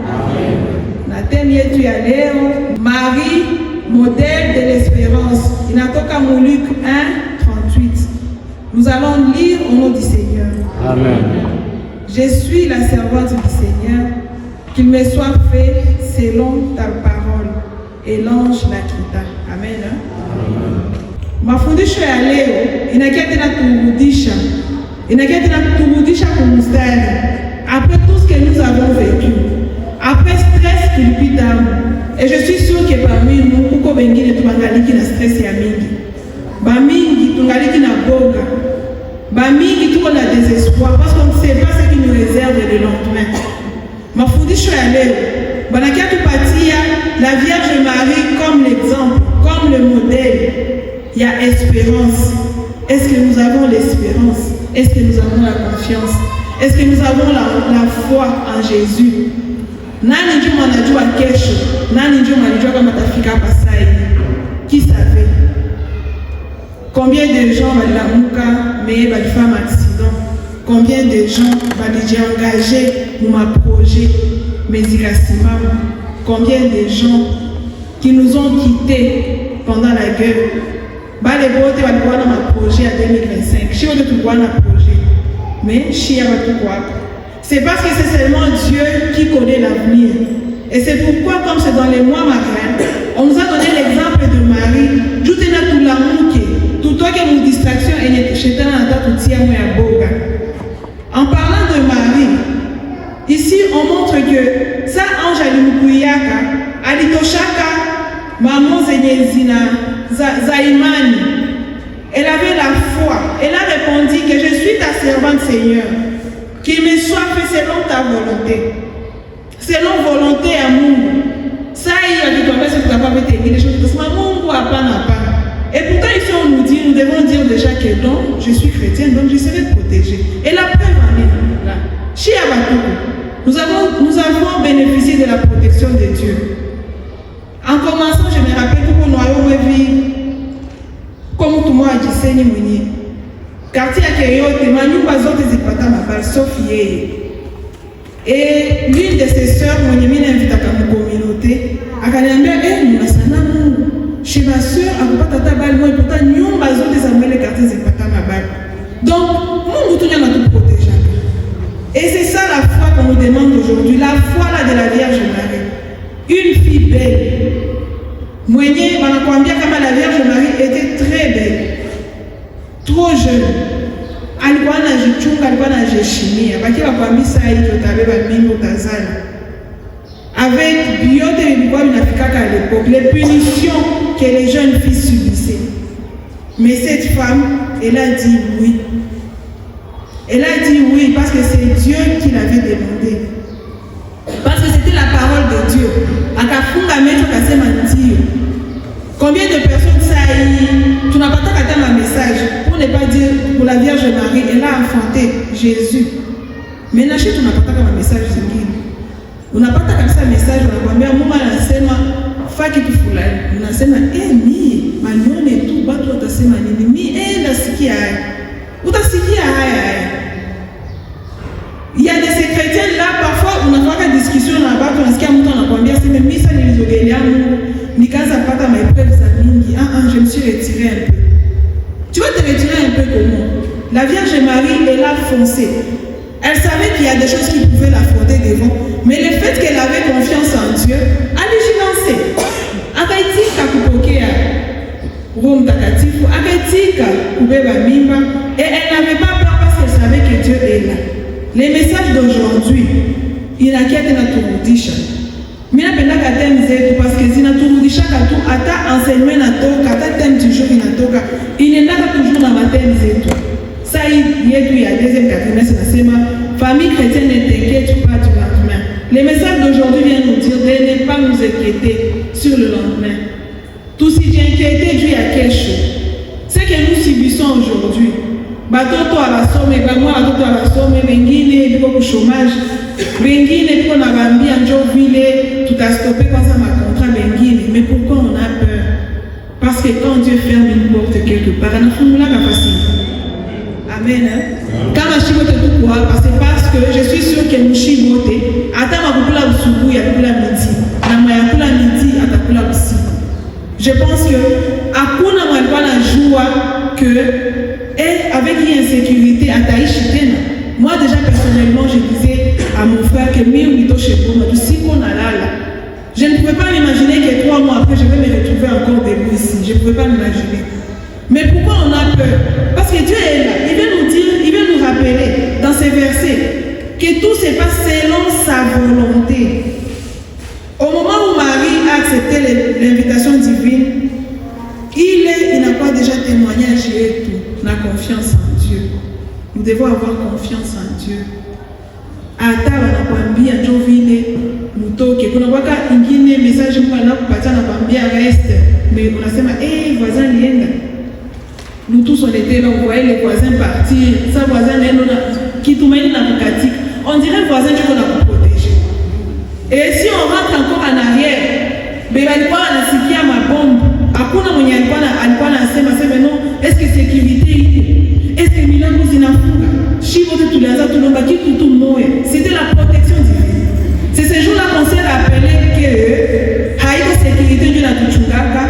Amen. Na thème yetu ya leo, Marie, modèle de l'espérance. Inatoka mu Luc 1:38. Nous allons lire au nom du Seigneur. Amen. Je suis la servante du Seigneur, qu'il me soit fait selon ta parole. Et l'ange la quitta. Amen. Mafundisho ya leo inakia tena turudisha kumstari. Après tout ce que nous avons vécu, après stress tulipita, et je suis sûr que parmi nous kuko wengine tubangaliki na stress ya mingi. Ba mingi tungaliki na boga. Ba mingi tuko na désespoir parce qu'on ne sait pas ce qui nous réserve le lendemain. Mafundisho ya leo banakia tupatia la Vierge Marie comme l'exemple, comme le modèle. Il y a espérance. Est-ce que nous avons l'espérance? Est-ce que nous avons la confiance? Est-ce que nous avons la foi en Jésus? Nani ndio mwanajua kesho? Nani ndio mwanajua kama tafika pasai? Qui savait? Combien de gens balilamuka mais balifanya accident? Combien de gens balijiengager dans ma projet mais ikasimama? Combien de gens qui nous ont quittés pendant la guerre? Bale bote walikuwa na projet à 2025. Shio de tulikuwa na projet. Mais shia watukuwa. C'est parce que c'est seulement Dieu qui connaît l'avenir. Et c'est pourquoi, comme c'est dans les mois mariés, on nous a donné l'exemple de Marie. Tout est là tout l'amour qui. Tout toi qui a une distraction et n'est pas dans la tête de ya boga. En parlant de Marie, ici on montre que ça ange alimukuyaka, alitoshaka, maman zenyezina, zaimani. Elle avait la foi. Elle a répondu que je suis ta servante Seigneur. Qu'il me soit fait selon ta volonté. Selon volonté à Mungu. Ça y est, tu dois faire ce que tu n'as pas fait les choses. Parce que Mungu a pas. Et pourtant ici on nous dit, nous devons dire déjà que donc je suis chrétienne, donc je serai protégée. Et la preuve en est là. Chez Abatuku, nous avons bénéficié de la protection de Dieu. En commençant, je me rappelle que nous avons vu comme tout le monde a dit, Seigneur Mounier. Quartier à Kéyote, Manyumba zote zipata mabal, sauf yeye. Et l'une de ses sœurs, Mounier, m'a invité à ma communauté. Akaniambia, munasana Mungu. Chez ma sœur, akupata tabal, moi, pourtant, nyumba zote zamwele quartier zipata mabal. Donc, Mungu tout n'a tout protégé. Et c'est ça la foi qu'on nous demande aujourd'hui, la foi là de la Vierge Marie. Une fille belle. Mwenye, wanakuambia kama la Vierge Marie était très belle. Trop jeune. Alikuwa anajichunga, alikuwa anajiheshimia. Baki wakwambia saa hii tutabeba mimba utazala. Avec biote ilikuwa inafikaka à l'époque, les punitions que les jeunes filles subissaient. Mais cette femme, elle a dit oui. Elle a dit oui parce que c'est Dieu qui l'avait demandé. Parce que c'était la parole de Dieu. Akafunga mecho kasema ndio. Combien de personnes ça y tu n'as pas qu'à un message pour ne pas dire pour la Vierge Marie, elle a enfanté Jésus. Mais là tu n'as pas qu'un message zingine. On n'a pas qu'à un message on a kwambia mama anasema faki kifulani. Unasema mimi manione tu watu watasema nini? Mimi nasikia haya. Utasikia haya. Il y a de ces chrétiens là, parfois on a une discussion là-bas, on a ce qu'il y a un temps, on a dit, c'est même ça, ni kaza pata ma épreuve za mingi. Je me suis retiré un peu. Tu vas te retirer un peu comment? La Vierge Marie, elle a foncé. Elle savait qu'il y a des choses qui pouvaient l'affronter devant, mais le fait qu'elle avait confiance en Dieu, elle est lancée. Akaitika kupokea Roho Mtakatifu, akaitika kubeba mimba, et elle n'avait pas peur parce qu'elle savait que Dieu est là. Les messages d'aujourd'hui, il n'a qu'à être turudisha. Mais il n'a pas thème zetu parce que si na turudisha katu ata enseignement na toka, ata thème du jour na toka, il n'est pas toujours dans ma thème zetu. Ça y est, il y a deuxième quatrième, c'est la famille chrétienne ne t'inquiète pas du lendemain. Les messages d'aujourd'hui viennent nous dire de ne pas nous inquiéter sur le lendemain. Tout si tu es inquiété, Dieu a quelque chose. Ce que nous subissons aujourd'hui. Batoto abasome bamwa batoto abasome wengine biko ku chômage wengine biko na bambia njo vile tutastoper kwanza ma contrat wengine. Mais pourquoi on a peur? Parce que quand Dieu ferme une porte quelque part anafungula nafasi. Amen. Kama shibote tukwa parce que je suis sûr que mushibote ata makukula busuku kula midi, na mwenye kula midi atakula usiku. Je pense que hakuna mwenye anajua que avec insécurité ataishi tena. Moi déjà personnellement je disais à mon frère que mimi nito chez moi du siko na lala. Je ne pouvais pas m'imaginer que 3 mois après je vais me retrouver encore debout ici. Je ne pouvais pas m'imaginer. Mais pourquoi on a peur? Parce que Dieu est là. Il veut nous dire, il veut nous rappeler dans ces versets que tout se passe selon sa volonté. Au moment où Marie a accepté l'invitation divine, il n'a pas déjà témoignage et tout. On a confiance en Dieu. Nous devons avoir confiance en Dieu. Ata wanakwambia njoo vile mtoke. Kuna waka ingine message mko anakupatia anakwambia reste. Mais unasema voisin lienda. Nous tous on était là, on voyait les voisins partir. Ça voisin neno na kitumaini na kukatika. On dirait le voisin tu qu'on a protéger. Et si on rentre encore en arrière, beba alikuwa anasikia mabomba. Hakuna mwenye alikuwa anasema sema non, est-ce que sécurité iko? Est-ce que milango zinafunga? Shivo de tulianza tulomba kitu tu moya. C'était la protection divine. C'est ce jour-là qu'on s'est rappelé que haiko sécurité ndio natuchungaka,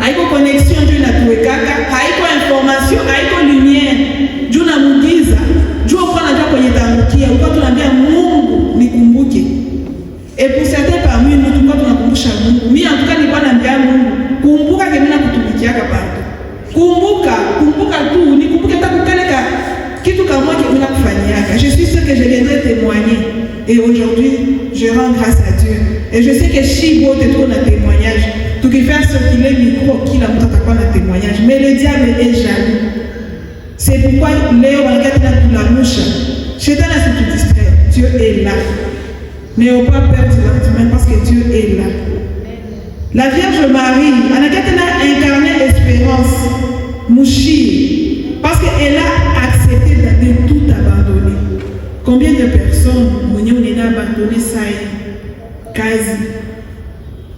haiko connexion ndio natuwekaka, haiko information, haiko lumière. Ndio namugiza, ndio kwa najua kwenye tangukia, uko tunaambia Mungu nikumbuke. Et pour certains parmi nous, tout quand on akumbusha Mungu, mimi en tout cas nilikuwa naambia Mungu, kumbuka que mimi nakutumikiaka partout. Kumbuka tu, nikumbuke takukaleka kitu kama mimi nakufanyiaka. Je suis sûr que je viendrai témoigner. Et aujourd'hui, je rends grâce à Dieu. Et je sais que Chibo te trouve un témoignage. Tout qui fait ce qu'il est micro, qui l'a montré un témoignage. Mais le diable est jaloux. C'est pourquoi Léo va regarder la mouche. Chétan a ce qui distrait. Dieu est là. N'ayons pas peur du lendemain parce que Dieu est là. La Vierge Marie, elle a incarné l'espérance, Mouchi, parce qu'elle a accepté de tout abandonner. Combien de personnes ont abandonné ça? Quasi.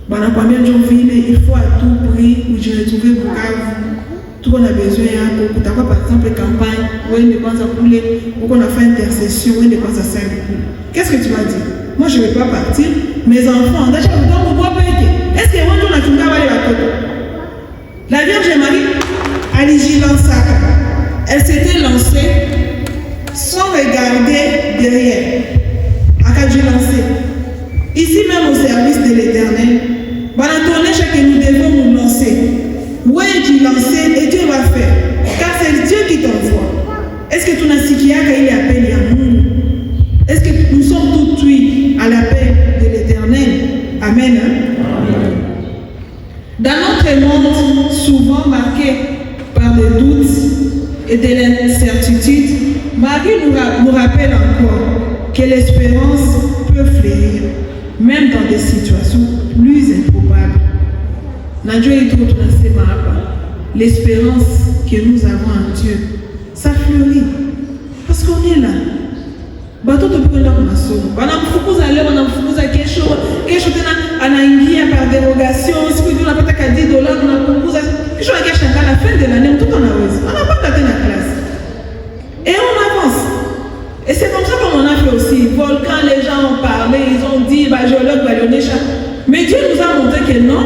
Combien de gens il faut à tout prix où je retrouve Bukavu. Tout on a besoin de beaucoup. Par exemple, campagne, où on dépense à couler, où on a fait intercession, où on dépense à 5 coups. Qu'est-ce que tu vas dire? Moi, je ne vais pas partir. Mes enfants, déjà, on doit payer. Est-ce que moi, on a tout gagné la côte? La Vierge Marie, elle elle s'était lancée sans regarder derrière. À Dieu lancé. Ici même au service de l'Éternel, que nous devons nous lancer. Oui, tu lancer et Dieu va faire. Car c'est Dieu qui t'envoie. Est-ce que tu n'as si qu'il est appelé à nous? Est-ce que nous sommes tout cuits à l'appel de l'Éternel? Amen. Dans notre monde souvent marqué par des doutes et de l'incertitude, Marie nous rappelle encore que l'espérance peut fleurir, même dans des situations plus improbables. L'espérance que nous avons en Dieu, ça fleurit. Parce qu'on est là. Batoto kwenda kwa masomo. Wanamfukuza leo, wanamfukuza kesho. Kesho tena anaingia par dérogation. Siku hiyo unapata ka $10 unapunguza. Kesho angeshangaa la fin de l'année mtoto anaweza. Anapata tena classe. Et on avance. Et c'est comme ça qu'on en a fait aussi. Volcan, les gens ont parlé, ils ont dit géologue balionesha. Mais Dieu nous a montré que non.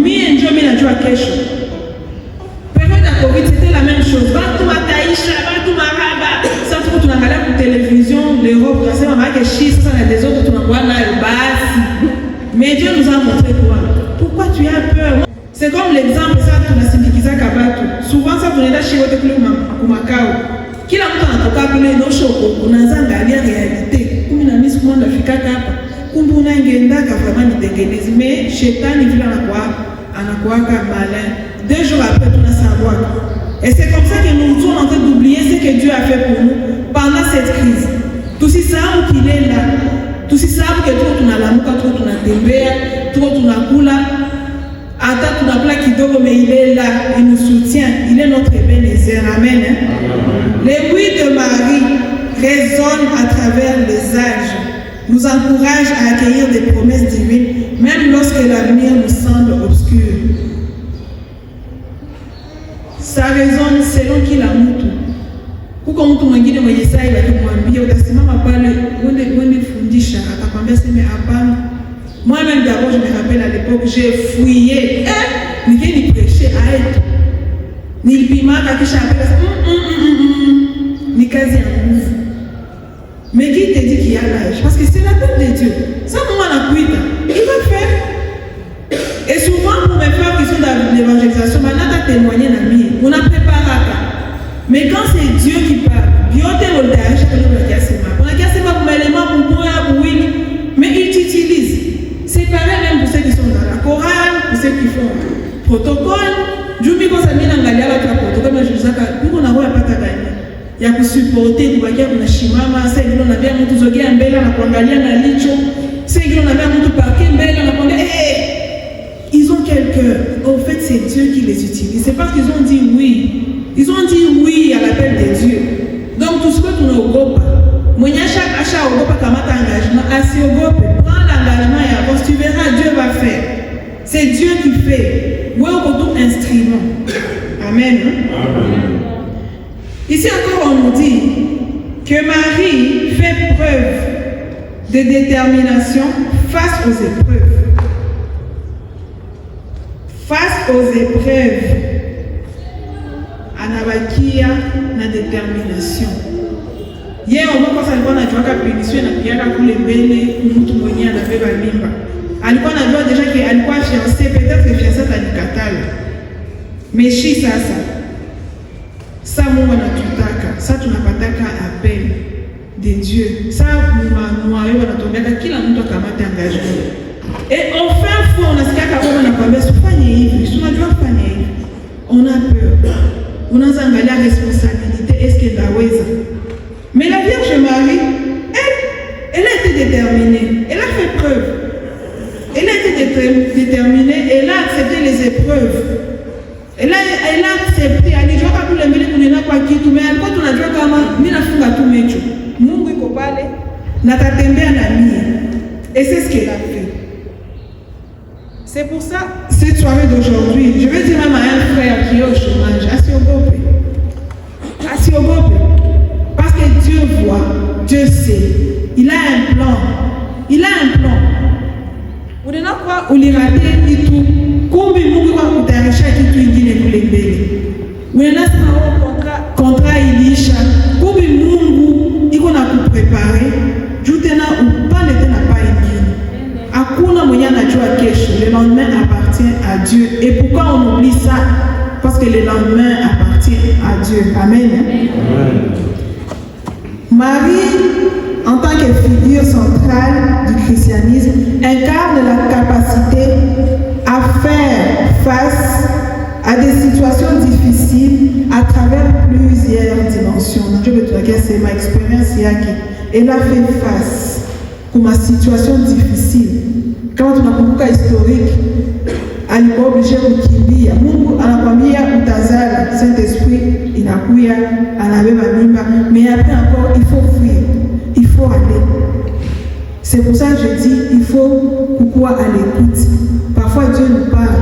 Mi enjoy mi najua kesho. Période de Covid, c'était la même chose. Batu mataisha, batu maraba. Ça tout on a regardé pour télévision, l'Europe, c'est maman que chie, ça des autres tu n'as là le bas. Mais Dieu nous a montré quoi. Pourquoi tu as peur? C'est comme l'exemple ça tu n'as sindikiza kabatu. Souvent ça tunaenda chez wote kule kumakao. Kila mtu anatoka kule no shoko, unaanza angalia realite. Mimi na mimi siku moja nafika hapa. Kumbe unaingiendaka vraiment nitengeneze. Mais shetani vile anakuwaka malin. 2 jours après tu n'as savoir. Et c'est comme ça que nous sommes en train d'oublier ce que Dieu a fait pour nous pendant cette crise. Tout si ça qu'il est là. Tout si ça que tout tunalamuka, tout tunatembea, tout tunakula. Ata tunakula kidogo mais il est là, il nous soutient, il est notre Ebenezer. Amen. Les bruits de Marie résonnent à travers les âges, nous encouragent à accueillir des promesses divines, même lorsque l'avenir nous semble obscur. Ça résonne selon kila mtu. Huko mtu mwingine mwenye sai akimwambia utasimama pale uende fundisha, atakwambia sema hapana, Moi-même d'abord, je me rappelle à l'époque, j'ai fouillé. Ni prêcher à être. Ni le piment, qui chapelle. Ni quasi un mouvement. Mais qui te dit qu'il y a l'âge? Parce que c'est la paix de Dieu. Ça, moi, on a cuit. Il va faire. Et souvent, pour mes frères qui sont dans l'évangélisation, on a témoigné dans la vie. On a préparé. Mais quand c'est Dieu qui parle, mais il t'utilise. C'est pareil même pour ceux qui sont dans la chorale, pour ceux qui font protocole. Je me dis que ça vient dans la protocole, mais je dis que nous n'avons pas de gagner. Il y a que supporter, il y a que chimama, c'est que l'on avait un mot de guerre, mais là, on a pas gagné un licho. C'est que l'on avait un mot de parquet, mais là, on a pas gagné. Ils ont quelqu'un. En fait, c'est Dieu qui les utilise. C'est parce qu'ils ont dit oui. Ils ont dit oui à l'appel de Dieu. Donc, tout ce que tu n'as au groupe, moi, chaque achat au groupe, comme un engagement, assis au groupe, prends l'engagement et avance, tu verras, Dieu va faire. C'est Dieu qui fait. Oui, au tout instrument. Amen. Amen. Ici encore, on nous dit que Marie fait preuve de détermination face aux épreuves. Face aux épreuves. Anabakia na détermination. Hier, on voit quand alikuwa anajua punition na pia kule mbele mtu mwenyewe anabeba mimba. Alikuwa anajua déjà que alikuwa fiancé, peut-être que fiancé alikatala. Mais shi sasa. Ça Mungu anatutaka, ça tunapataka appel de Dieu. Ça mwayo anatuambia kila mtu akamate engagement. Et enfin fois on asikia kama anakuambia usifanye hivi, tunajua kufanya hivi. On a peur. On a angalia responsabilité, est-ce qu'elle a raison? Mais la Vierge Marie, elle a été déterminée, elle a fait preuve. Elle a été déterminée, elle a accepté les épreuves. Elle a accepté, elle dit, je ne vais pas pour les mêler pour les n'a pas quitté, mais quand on a dit, je ne vais pas tout mettre. Mungu iko pale, natatembea na mie. Et c'est ce qu'elle a fait. C'est pour ça, cette soirée d'aujourd'hui, je vais dire même à un frère qui est au chômage, assis au groupe. Parce que Dieu voit, Dieu sait. Il a un plan. Il a un plan. Vous ne n'avez pas où l'irater et tout. Combien de gens ont été riches et tout ingénieux pour les bébés. Vous n'avez pas contrat ilisha. Combien de gens ils ont préparé. Joutena ou pas n'était pas ingénieux. Akuna moyen na Dieu à kesho. Le lendemain appartient à Dieu. Et pourquoi on oublie ça? Parce que le lendemain appartient à Dieu. Amen. Amen. Marie, en tant que figure centrale du christianisme, incarne la capacité à faire face à des situations difficiles à travers plusieurs dimensions. Je veux te dire, c'est ma expérience ici. Elle a fait face à ma situation difficile. Quand on a beaucoup historique, elle n'est pas obligée de kimbia. Mungu anakwambia utazala, Saint-Esprit inakuya, anabeba mimba, mais après encore il faut fuir, il faut aller. C'est pour ça que je dis il faut coucou à l'écoute. Parfois Dieu nous parle.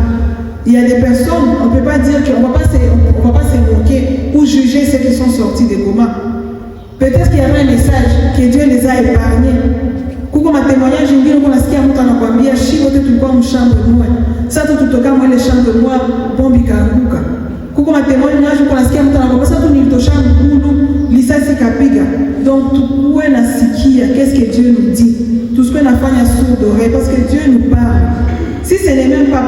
Il y a des personnes, on ne peut pas dire qu'on ne va pas se moquer ou juger ceux qui sont sortis des comas. Peut-être qu'il y avait un message que Dieu les a épargnés. Kuko ma témoignage ingine kuna sikia mtu anakuambia shiko tu tulikuwa mshambo mmoja. Sasa tutoka mwele shambo mmoja bombi kaanguka. Kuko ma témoignage kuna sikia mtu anakuambia sasa tulitosha mkundu lisasi kapiga. Donc tukuwe nasikia qu'est-ce que Dieu nous dit. Tout ce qu'on a fait à sourd d'oreille parce que Dieu nous parle. Si ce n'est même pas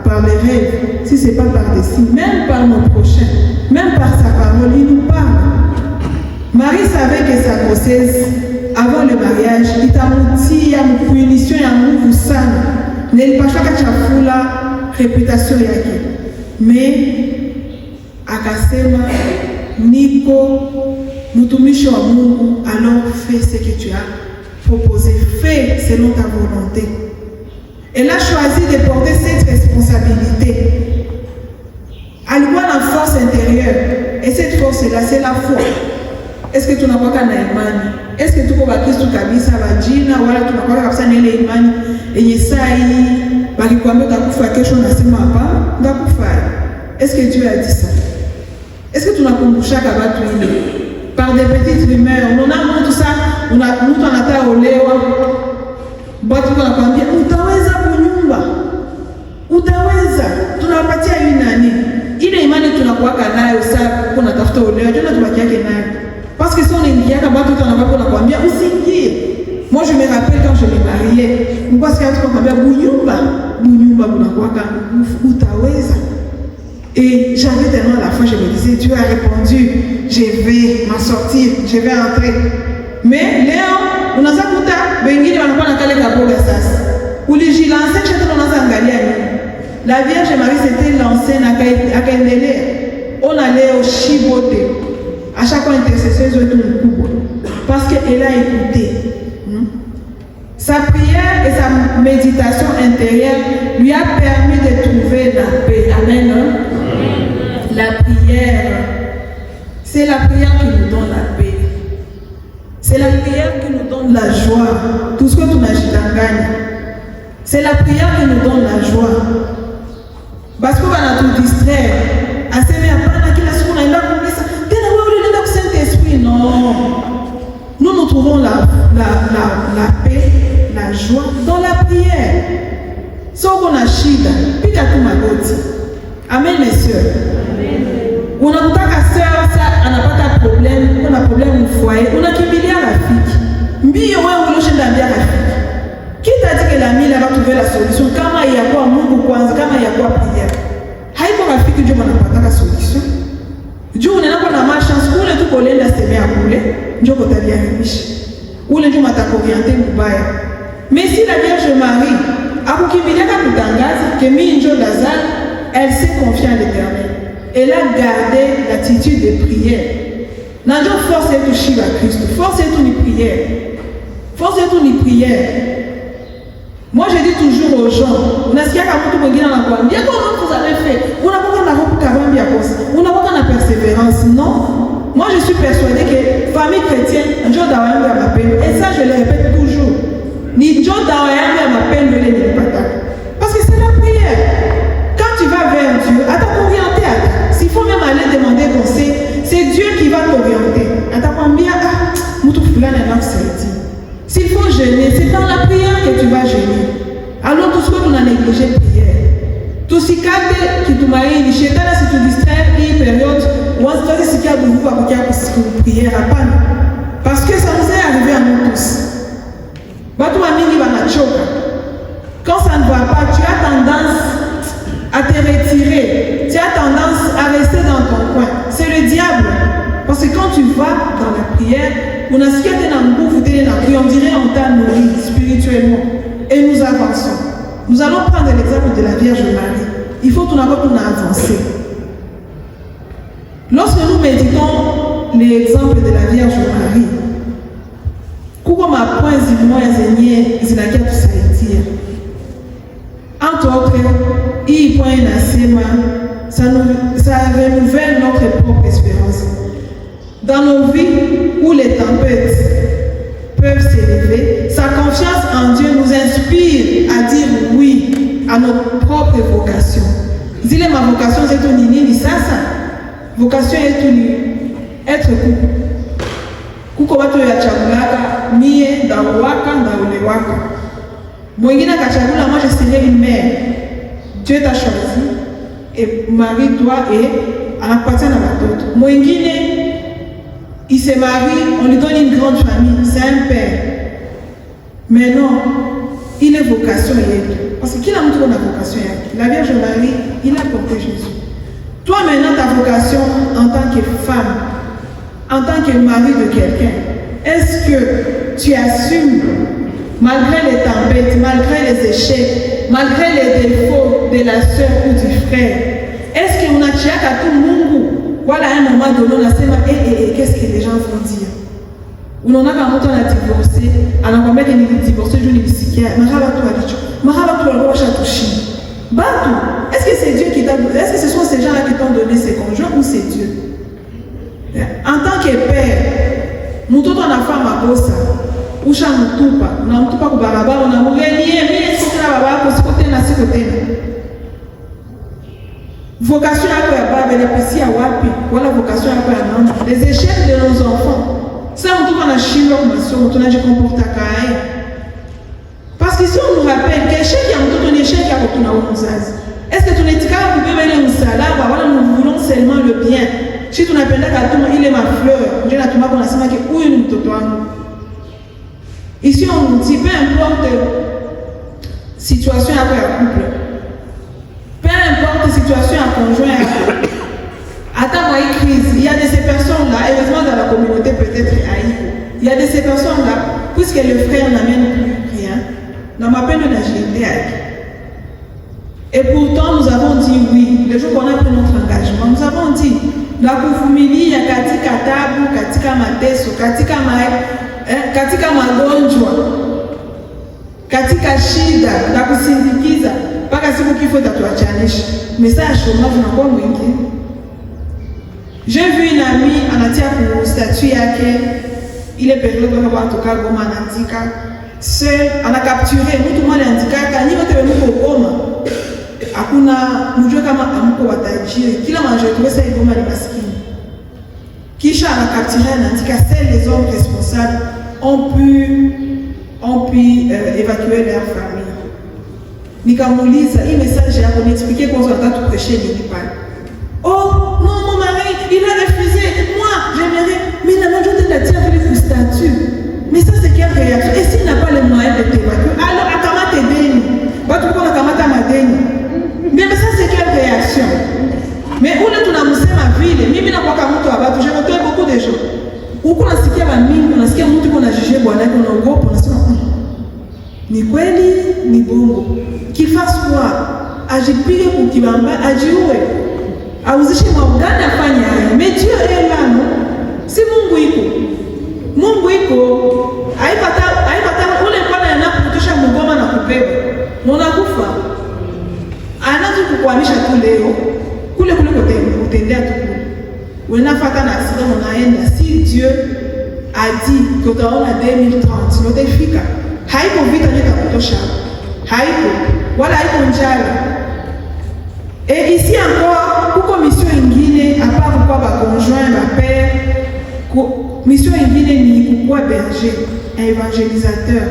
par les rêves, si ce n'est pas par des signes, même par nos prochains, même par sa parole, il nous parle. Marie savait que sa grossesse avant le mariage, il t'a menti, il y a une punition, il y a un mouvement sana. N'est pas chaque chafula réputation yake. Mais akasema Niko mtumishi wa Mungu, alors fais ce que tu as proposé, fais selon ta volonté. Elle a choisi de porter cette responsabilité. Elle voit la force intérieure. Et cette force-là, c'est la foi. Est-ce que tu n'as pas qu'à imani? Est-ce que tu peux voir Christ kabisa vagina wala tu n'as pas kabisa nele imani et Yesai bakikwambia utakufa kesho nasema hapa ndakufa? Est-ce que Dieu a dit ça? Est-ce que tu nakumbusha kabatu ile par des petites rumeurs? On a tout ça, on a tout en ata olewa Watu wanakuambia utaweza kunyumba. Utaweza. Tunawapatia hii nani? Ile imani tunakuwaka nayo sasa kuna tafuta uleo, tuna tubaki yake nayo. Parce que si on ingia kama watu wanakuambia usiingie. Moi je me rappelle quand je me mariais, pourquoi est-ce que tu m'as dit bunyumba bunakuwaka utaweza. Et j'avais tellement la foi, je me disais Dieu a répondu, je vais m'en sortir, je vais entrer. Mais leo unaanza kuta wengine wanakuwa na kale kaboga sasa. Ulijilancer chez toi unaanza angalia nini? La Vierge Marie s'était lancée akaendelea. On allait au Chibote. À chaque fois intercesseuse est tout mkubwa. Parce qu'elle a écouté. Sa prière et sa méditation intérieure lui a permis de trouver la paix. Amen. La prière, c'est la prière qui nous donne la paix. C'est la prière qui nous donne la joie. Tout ce que tu n'as gagne. C'est la prière qui nous donne la joie. Parce qu'on va nous distraire. Non. Nous trouvons la paix, la joie dans la prière. Sans qu'on a shida, puis à tout ma goti. Amen, mes soeurs. On a pas qu'à sœur, ça, on n'a pas de problème, on a problème au foyer, on a qui milliard à fille. Mbi on a un chien d'ambia à fille. Qui t'a dit que l'ami là va trouver la solution? Comment il y a quoi Mungu kwanza, comment il y a quoi prière? Haiko rafiki Dieu n'a pas la solution. Dieu on est là pour la malchance, où le tout collé là c'est bien à couler, Dieu va t'aider à riche. Où le Dieu m'a orienté mubaya. Mais si la Vierge Marie a kukimbilia kutangaza que Minjo Lazare, elle s'est confiée à l'Éternel. Elle a gardé l'attitude de prière. Nanjo force est touchée à Christ, force est une prière. Force est une prière. Moi je dis toujours aux gens, unasikia kama mtu mwingine anakuambia comment vous avez fait? Unapokuwa na hope kama ya kosa. Unapokuwa na persévérance. Non. Moi je suis persuadée que famille chrétienne, ndio dawa yangu ya mapendo. Et ça je le répète toujours. Ni ndio dawa yangu ya mapendo ile nilipata. Parce que c'est la prière. Quand tu vas vers Dieu, à t'orienter à ta. S'il faut même aller demander conseil, c'est Dieu qui va t'orienter. À t'akwambia mtu fulani anakusaidia. S'il faut jeûner, c'est dans la prière que tu vas jeûner. Alors tout ce que tu as négligé prière. Tout ce qui te marie, ni chétana si tu distrais une période, moi je dois dire qu'il y a beaucoup à prière à pas. Parce que ça nous est arrivé à nous tous. Quand ça ne va pas, tu as tendance à te retirer. Tu as tendance à rester dans ton coin. C'est le diable. Parce que quand tu vas dans la prière, on a ce qu'il y a dans le on dirait on t'a nourri spirituellement. Et nous avançons. Nous allons prendre l'exemple de la Vierge Marie. Il faut tout d'abord qu'on a avancé. Lorsque nous méditons l'exemple de la Vierge Marie, comment ma point zinakia tusaidia. Entre autres, il point ça renouvelle notre propre espérance. Dans nos vies où les tempêtes peuvent s'élever, sa confiance en Dieu nous inspire à dire oui à notre propre vocation. Zile ma vocation c'est tout nini sasa. Vocation est tout être couple. Kuko watu ya chagulaka mie ndawaka ndaolewaka. Mwingine akachagula moi je serai une mère. Dieu t'a choisi et marie-toi et anakupatia na watoto. Mwingine il se marie, on lui donne une grande famille, c'est un père. Mais non, il est vocation. Parce que qui a montré la vocation? La Vierge Marie, il a porté Jésus. Toi maintenant, ta vocation en tant que femme, en tant que mari de quelqu'un, est-ce que tu assumes, malgré les tempêtes, malgré les échecs, malgré les défauts de la soeur ou du frère, est-ce qu'on a tiré à tout le monde? Voilà un moment donné, on a dit, qu'est-ce que les gens vont dire? On en a quand on a divorcé, alors on a divorcé, je dis psychiatre, est-ce que c'est Dieu qui t'a donné? Est-ce que ce sont ces gens-là qui t'ont donné ces conjoints ou c'est Dieu? En tant que père, nous tous on a fait ma bossa, ou chan mutupa, on a mutupa kubaraba, on a mouru, est-ce que la baba, parce que t'es nassi côté. Vocation à quoi baba, elle est ici à wapi, voilà vocation à quoi non. Les échecs de nos enfants, ça on trouve en Chine, on a dit comporte à Kaï. Pas Parce que si on nous rappelle que l'échec est un échec à retourner au mouzazi, est-ce que ton étiquette vous pouvez aller au salam, voilà, nous voulons seulement le bien. Si tu n'appelles pas tout il est ma fleur, je n'ai pas qu'on a sema que où est nous ici on nous dit peu importe situation après un couple, peu importe situation à conjoint, attends moi une crise, il y a de ces personnes là, heureusement dans la communauté peut-être il y a de ces personnes là, puisque le frère n'amène plus rien, dans ma peine d'agilité et pourtant nous avons dit oui, le jour qu'on a pris notre engagement, nous avons dit na kuvumilia katika tabu, katika mateso, katika magonjwa, katika shida na kusindikiza mpaka siku kifo tatuachanisha. Message chômage unakuwa mwingi. J'ai vu une amie anatia ku statut yake ile période kwa watu Goma anaandika seul ana capturé mtu mmoja anaandika kanyi wote mko Goma. Hakuna mjue kama amko watajiri, kila majorité pesa Goma ni maskini. Kisha anakaptira anaandika seuls les hommes responsables ont pu évacuer leur famille. Nikamuuliza hii message yako niexpliquer kwanza nataka tupreshe nini pale. Oh non, mon mari il a refusé, moi j'aimerais, mais la majorité de la tire avec le statut. Mais ça c'est quelle réaction? Et s'il n'a pas les moyens de t'évacuer, alors akamate deni. Watu kwa akamata madeni. Mais ça c'est quelle réaction? Mais où est tunamsema vile? Mimi na kwa mtu abatu, je retrouve beaucoup de gens. Uko nasikia ba mimi, unasikia mtu kuna jije bwana yake unaogopa, unasema ni kweli ni bongo. Qu'il fasse quoi? Ajipige kukibamba, ajiue. Auzishe maugani afanye haya. Mais Dieu est là, non? Si Mungu iko. Mungu iko. Haipata ule bwana anakutisha mgoma na kubeba. Unakufa. Anaanza kukuamisha tu leo. Kule kutendea tu. Unafata na sida unaenda. Si Dieu a dit que utaona 2030, notefika. Haiko vita ndio kutosha. Haiko. Wala haiko njala. Et ici encore, kuko mission ingine, à part quoi ba conjoint, ba père, mission ingine ni kukua berger, un évangélisateur,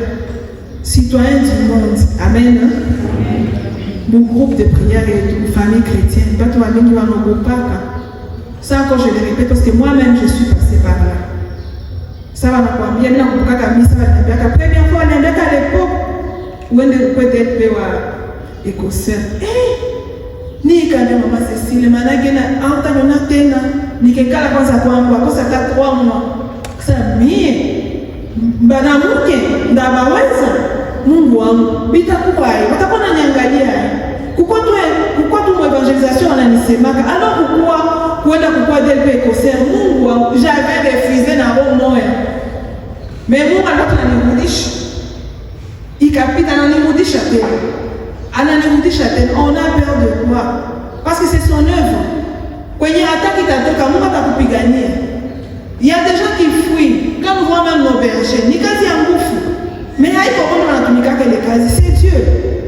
citoyen du monde. Amen. Mon groupe de prière et de famille chrétienne, pas toi même qui va nous pas. Ça encore je le répète parce que moi-même je suis passée par là. Ça va nous bien, nous avons pas mis ça va bien. La première fois, on est à l'époque où on est peut-être écossais. Ni kande mama Cécile manake na autaniona tena nikekala kwanza kwangu akosa hata 3 mois sasa mie mwanamke ndabaweza Mungu wangu bitakubai watakuwa naniangalia kuko tu evangelisation ananisemaka alors kukua kwenda kukua DLP écossais Mungu wangu j'avais refusé na roho moya mais Mungu anataka ikapita ananirudisha tena. On a peur de quoi? Parce que c'est son œuvre. Quand il y a attaque qui t'attaque, Mungu atakupigania. Il y a des gens qui fuient. Quand on voit même nos bergers, ni kazi ya nguvu. Mais haiko kama wanatumika kile kazi, c'est Dieu.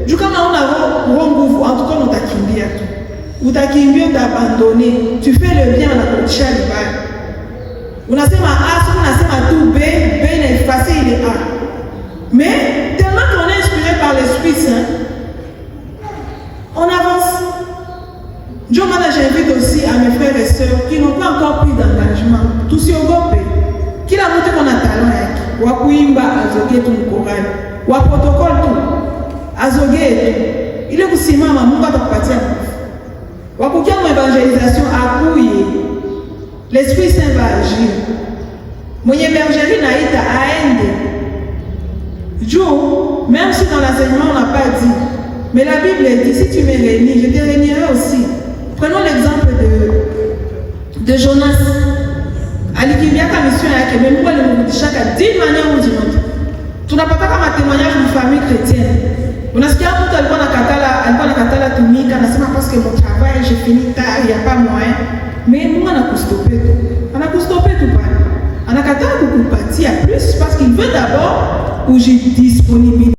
Juu kama una nguvu, en tout cas utakimbia tu. Utakimbia utabandonner. Tu fais le bien na kurudisha libaya. Unasema A, sio unasema tu B est effacé, il est A. Mais tellement qu'on est inspiré par l'Esprit Saint, on avance. Dieu j'invite aussi à mes frères et sœurs qui n'ont pas encore pris d'engagement. Tous si on va payer. Qui a montré qu'on a talent yaki. Wakuimba azoge tu mkorani. Wa protocole tu. Azoge. Il est aussi maman Mungu atakupatia nguvu. Wakukia mu évangélisation akuye. L'Esprit Saint va agir. Mwenye bergerie naita aende. Dieu, même si dans l'enseignement on n'a pas dit. Mais la Bible dit, si tu me réunis, je te réunirai aussi. Prenons l'exemple de Jonas. Alikimbia ka mission yake, mais Mungu alimrudisha d'une manière ou d'une autre. Tunapata kama témoignage de famille chrétienne. Unasikia mtu alikuwa nakatala tumika, anasema parce que mon travail, j'ai fini tard, il n'y a pas moyen. Mais Mungu anakustoper tu. Anakustoper tu pale. Anakatala kukupatia plus parce qu'il veut d'abord où j'ai disponibilité.